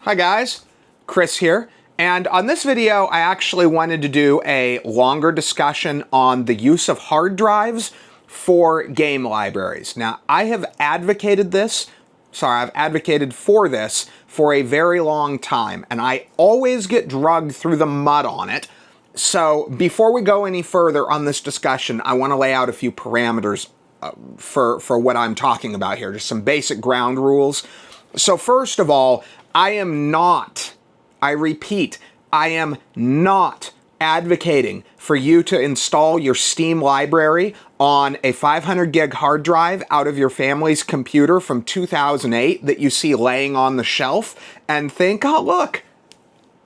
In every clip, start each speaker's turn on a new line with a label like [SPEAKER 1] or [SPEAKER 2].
[SPEAKER 1] Hi guys, Chris here, and on this video I actually wanted to do a longer discussion on the use of hard drives for game libraries. Now I have advocated for this for a very long time, and I always get dragged through the mud on it. So before we go any further on this discussion, I want to lay out a few parameters for what I'm talking about here, just some basic ground rules. So first of all, I repeat, I am not advocating for you to install your Steam library on a 500 gig hard drive out of your family's computer from 2008 that you see laying on the shelf and think, oh look,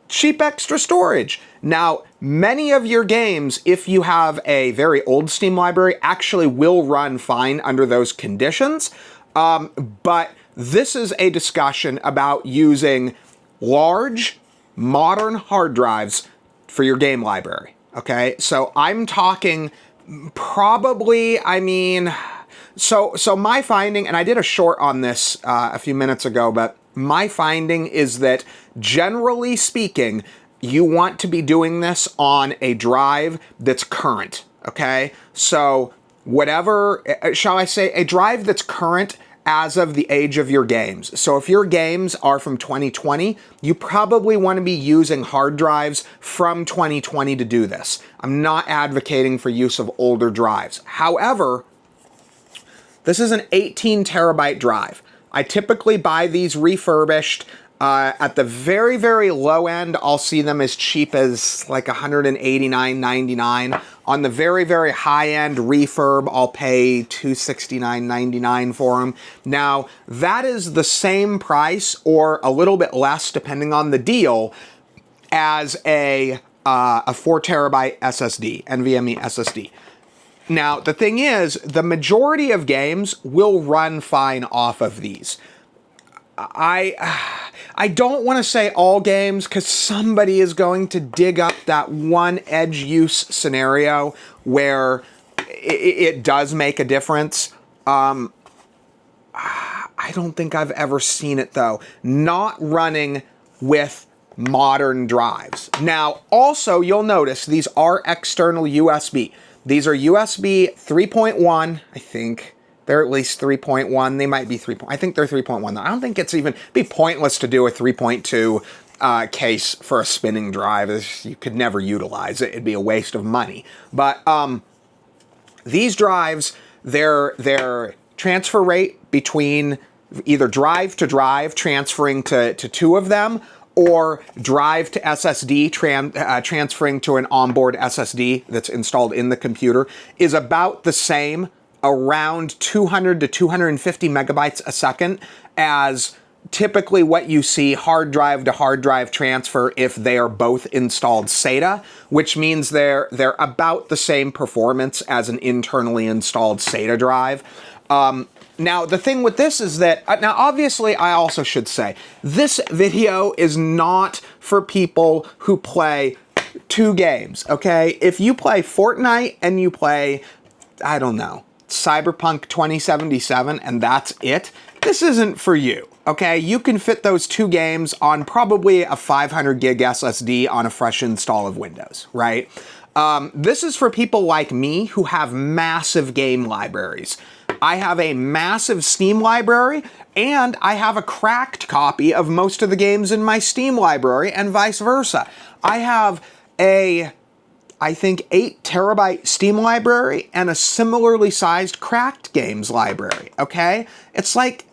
[SPEAKER 1] cheap extra storage. Now, many of your games, if you have a very old Steam library, actually will run fine under those conditions, but this is a discussion about using large, modern hard drives for your game library, okay? So I'm talking probably, so my finding, and I did a short on this a few minutes ago, but my finding is that generally speaking, you want to be doing this on a drive that's current, okay? So whatever, shall I say, a drive that's current as of the age of your games. So if your games are from 2020, you probably want to be using hard drives from 2020 to do this. I'm not advocating for use of older drives. However, this is an 18 terabyte drive. I typically buy these refurbished. At the very, very low end, I'll see them as cheap as like $189.99. On the very, very high end refurb, I'll pay $269.99 for them. Now, that is the same price or a little bit less, depending on the deal, as a 4 terabyte SSD, NVMe SSD. Now, the thing is, the majority of games will run fine off of these. I don't want to say all games, because somebody is going to dig up that one edge use scenario where it does make a difference. I don't think I've ever seen it, though. Not running with modern drives. Now, also, you'll notice these are external USB. These are USB 3.1, I think. They're at least 3.1. They might be 3. I think they're 3.1. I don't think it's even be pointless to do a 3.2 case for a spinning drive. You could never utilize it. It'd be a waste of money. But these drives, their transfer rate between either drive to drive, transferring to two of them, or drive to SSD, transferring to an onboard SSD that's installed in the computer, is about the same, around 200 to 250 megabytes a second, as typically what you see hard drive to hard drive transfer if they are both installed SATA, which means they're about the same performance as an internally installed SATA drive. Now, the thing with this is that, now obviously I also should say, this video is not for people who play two games, okay? If you play Fortnite and you play, I don't know, Cyberpunk 2077, and that's it, this isn't for you, okay? You can fit those two games on probably a 500 gig SSD on a fresh install of Windows, right? This is for people like me who have massive game libraries. I have a massive Steam library, and I have a cracked copy of most of the games in my Steam library, and vice versa. I have I think 8 terabyte Steam library and a similarly sized cracked games library, okay? It's like,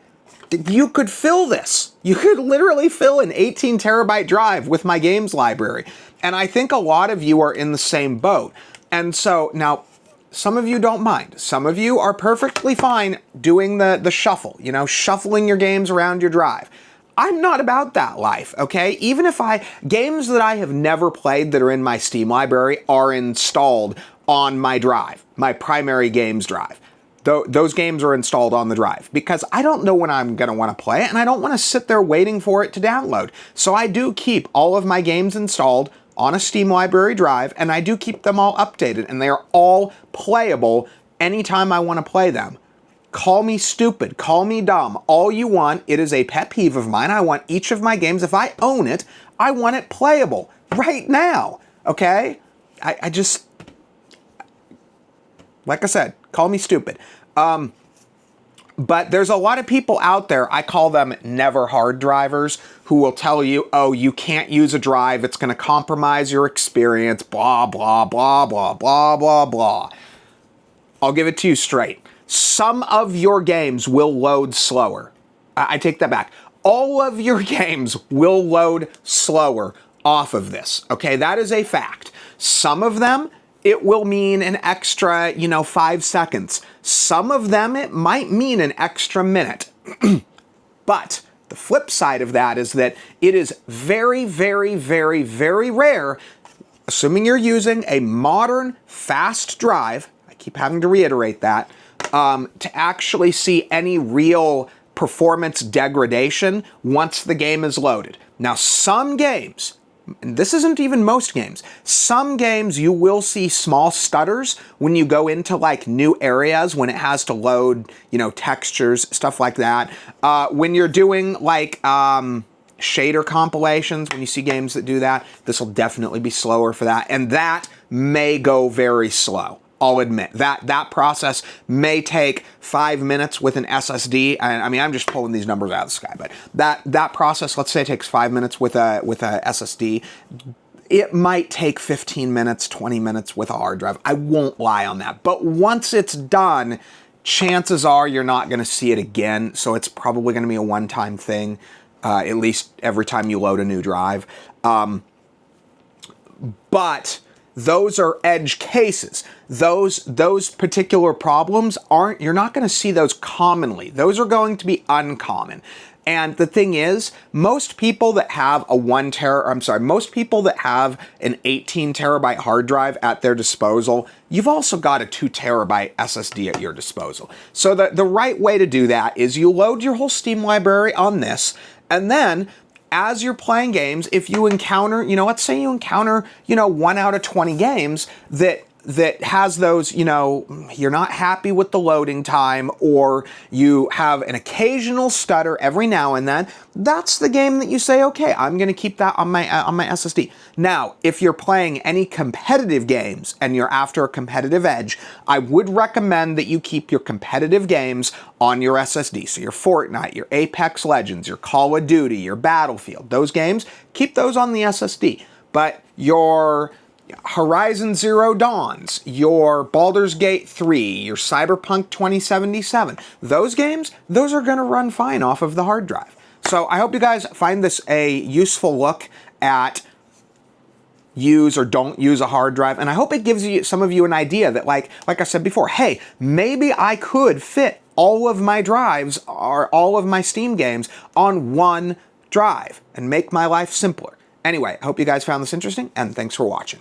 [SPEAKER 1] you could fill this. You could literally fill an 18 terabyte drive with my games library. And I think a lot of you are in the same boat. And so, now, some of you don't mind. Some of you are perfectly fine doing the shuffle, you know, shuffling your games around your drive. I'm not about that life, okay? Even if games that I have never played that are in my Steam library are installed on my drive, my primary games drive. Those games are installed on the drive because I don't know when I'm going to want to play it, and I don't want to sit there waiting for it to download. So I do keep all of my games installed on a Steam library drive, and I do keep them all updated, and they are all playable anytime I want to play them. Call me stupid, call me dumb, all you want. It is a pet peeve of mine. I want each of my games, if I own it, I want it playable right now, okay? I just, like I said, call me stupid. But there's a lot of people out there, I call them never hard drivers, who will tell you, oh, you can't use a drive, it's going to compromise your experience, blah, blah, blah, blah, blah, blah, blah. I'll give it to you straight. Some of your games will load slower. I take that back. All of your games will load slower off of this, okay? That is a fact. Some of them, it will mean an extra, 5 seconds. Some of them, it might mean an extra minute. But the flip side of that is that it is very, very, very, very rare, assuming you're using a modern fast drive, I keep having to reiterate that, to actually see any real performance degradation once the game is loaded. Now, some games, and this isn't even most games, some games you will see small stutters when you go into like new areas, when it has to load, textures, stuff like that. When you're doing like shader compilations, when you see games that do that, this will definitely be slower for that. And that may go very slow. I'll admit that process may take 5 minutes with an SSD. I mean, I'm just pulling these numbers out of the sky, but that process, let's say, it takes 5 minutes with a SSD. It might take 15 minutes, 20 minutes with a hard drive. I won't lie on that. But once it's done, chances are you're not going to see it again. So it's probably going to be a one-time thing, at least every time you load a new drive. But those are edge cases. Those particular problems you're not going to see those commonly. Those are going to be uncommon. And the thing is, most people that have most people that have an 18 terabyte hard drive at their disposal, you've also got a 2 terabyte SSD at your disposal. So the right way to do that is you load your whole Steam library on this, and then as you're playing games, if you encounter, let's say you encounter, 1 out of 20 games that has those, you're not happy with the loading time, or you have an occasional stutter every now and then, that's the game that you say, okay, I'm going to keep that on my SSD. Now, if you're playing any competitive games and you're after a competitive edge, I would recommend that you keep your competitive games on your SSD. So your Fortnite, your Apex Legends, your Call of Duty, your Battlefield, those games, keep those on the SSD. But your Horizon Zero Dawns, your Baldur's Gate 3, your Cyberpunk 2077, those games, those are going to run fine off of the hard drive. So I hope you guys find this a useful look at use or don't use a hard drive, and I hope it gives some of you an idea that, like I said before, hey, maybe I could fit all of my drives or all of my Steam games on one drive and make my life simpler. Anyway, I hope you guys found this interesting, and thanks for watching.